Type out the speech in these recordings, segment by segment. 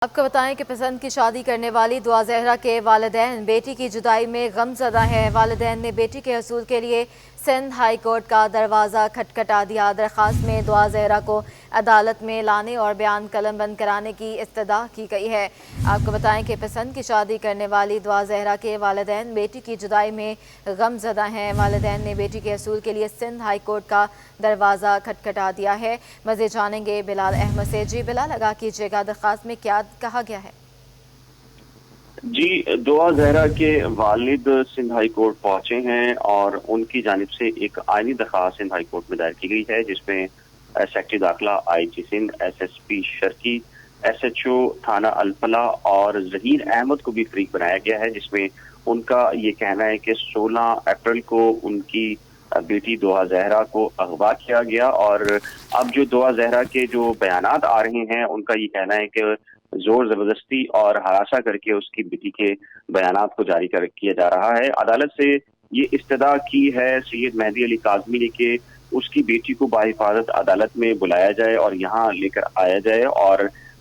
آپ کو بتائیں کہ پسند کی شادی کرنے والی دعا زہرا کے والدین بیٹی کی جدائی میں غم زدہ ہیں۔ والدین نے بیٹی کے حصول کے لیے سندھ ہائی کورٹ کا دروازہ کھٹکھٹا دیا۔ درخواست میں دعا زہرا کو عدالت میں لانے اور بیان قلم بند کرانے کی استدعا کی گئی ہے۔ آپ کو بتائیں کہ پسند کی شادی کرنے والی دعا زہرا کے والدین بیٹی کی جدائی میں غم زدہ ہیں۔ والدین نے بیٹی کے حصول کے لیے سندھ ہائی کورٹ کا دروازہ کھٹکھٹا دیا ہے۔ مزید جانیں گے بلال احمد سے۔ جی بلال، آگاہ کیجیے گا، درخواست میں کیا کہا گیا ہے؟ جی، دعا زہرا کے والد سندھ ہائی کورٹ پہنچے ہیں اور ان کی جانب سے ایک آئینی درخواست سندھ ہائی کورٹ میں دائر کی گئی ہے، جس میں سیکرٹری داخلہ I G Sindh, S S P Sharqi, S H O تھانہ الفلاح اور ظہیر احمد کو بھی فریق بنایا گیا ہے، جس میں ان کا یہ کہنا ہے کہ 16 اپریل کو ان کی بیٹی دعا زہرا کو اغوا کیا گیا، اور اب جو دعا زہرا کے جو بیانات آ رہے ہیں ان کا یہ کہنا ہے کہ زور زبردستی اور ہراساں کر کے اس کی بیٹی کے بیانات کو جاری کیا جا رہا ہے۔ عدالت سے یہ استدعا کی ہے سید مہدی علی کاظمی نے کہ اس کی بیٹی کو بحفاظت عدالت میں بلایا جائے اور یہاں لے کر آیا جائے اور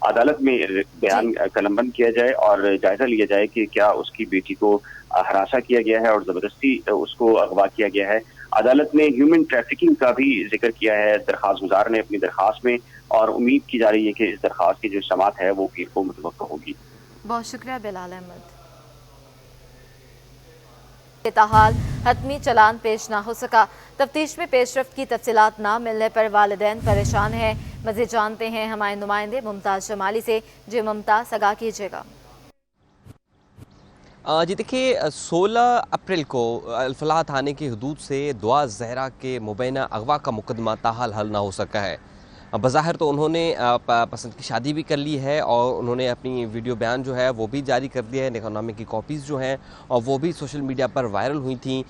عدالت میں بیان قلم بند کیا جائے اور جائزہ لیا جائے کہ کیا اس کی بیٹی کو ہراساں کیا گیا ہے اور زبردستی اس کو اغوا کیا گیا ہے۔ عدالت نے ہیومن ٹریفکنگ کا بھی ذکر کیا ہے درخواست گزار نے اپنی درخواست میں، اور امید کی جا رہی ہے کہ اس درخواست کی جو سماعت ہے وہ پیر کو متوقع ہوگی۔ بہت شکریہ بلال احمد۔ تاحال حتمی چالان پیش نہ ہو سکا، تفتیش میں پیش رفت کی تفصیلات نہ ملنے پر والدین پریشان ہیں۔ مزید جانتے ہیں ہمارے نمائندے ممتاز شمالی سے۔ جی ممتاز، آگاہ کیجیے گا۔ جی دیکھیے، 16 اپریل کو الفلاح تھانے کی حدود سے دعا زہرا کے مبینہ اغوا کا مقدمہ تاحال حل نہ ہو سکا ہے۔ بظاہر تو انہوں نے پسند کی شادی بھی کر لی ہے اور انہوں نے اپنی ویڈیو بیان جو ہے وہ بھی جاری کر دیا ہے، نکاح نامے کی کاپیز جو ہیں اور وہ بھی سوشل میڈیا پر وائرل ہوئی تھیں،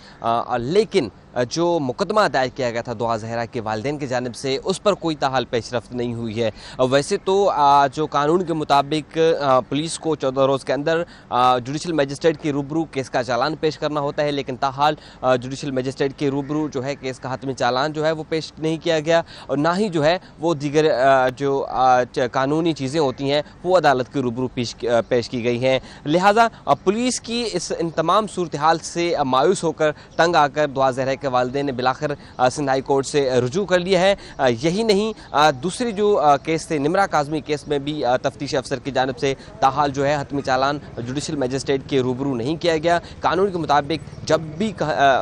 لیکن جو مقدمہ دائر کیا گیا تھا دعا زہرا کے والدین کی جانب سے اس پر کوئی تاحال پیش رفت نہیں ہوئی ہے۔ ویسے تو جو قانون کے مطابق پولیس کو 14 روز کے اندر جوڈیشل میجسٹریٹ کے روبرو کیس کا چالان پیش کرنا ہوتا ہے، لیکن تاحال جوڈیشل میجسٹریٹ کے روبرو جو ہے کیس کا حتمی چالان جو ہے وہ پیش نہیں کیا گیا، اور نہ ہی جو ہے وہ دیگر جو قانونی چیزیں ہوتی ہیں وہ عدالت کے روبرو پیش کی گئی ہیں۔ لہٰذا پولیس کی ان تمام صورتحال سے مایوس ہو کر تنگ آ کر دعا زہرا کے والدین نے بلاخر سندھ ہائی کورٹ سے رجوع کر لیا ہے۔ یہی نہیں، دوسری جو کیس تھے نمرا کاظمی کیس میں بھی تفتیشی افسر کی جانب سے تاحال جو ہے حتمی چالان جوڈیشل میجسٹریٹ کے روبرو نہیں کیا گیا۔ قانون کے مطابق جب بھی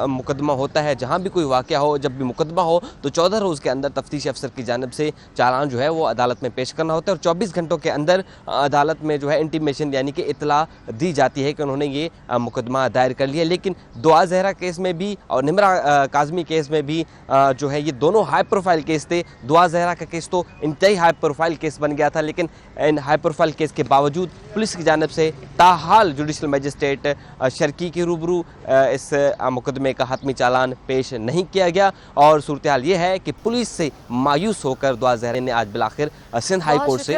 مقدمہ ہوتا ہے، جہاں بھی کوئی واقعہ ہو، جب بھی مقدمہ ہو تو 14 روز کے اندر تفتیشی افسر کی جانب سے چالان جو ہے وہ عدالت میں پیش کرنا ہوتا ہے، اور 24 گھنٹوں کے اندر عدالت میں جو ہے انٹیمیشن یعنی کہ اطلاع دی جاتی ہے کہ انہوں نے یہ مقدمہ دائر کر لیا۔ لیکن دعا زہرا کیس میں بھی اور نمرا کاظمی کیس میں بھی جو ہے یہ دونوں ہائی پروفائل کیس تھے۔ دعا زہرا کا کیس تو انتہائی ہائی پروفائل کیس بن گیا تھا، لیکن ان ہائی پروفائل کیس کے باوجود پولیس کی جانب سے تاحال جوڈیشل میجسٹریٹ شرکی کے روبرو اس مقدمے کا حتمی چالان پیش نہیں کیا گیا، اور صورتحال یہ ہے کہ پولیس سے مایوس ہو کر دعا زہرا نے آج بلاخر سندھ ہائی کورٹ سے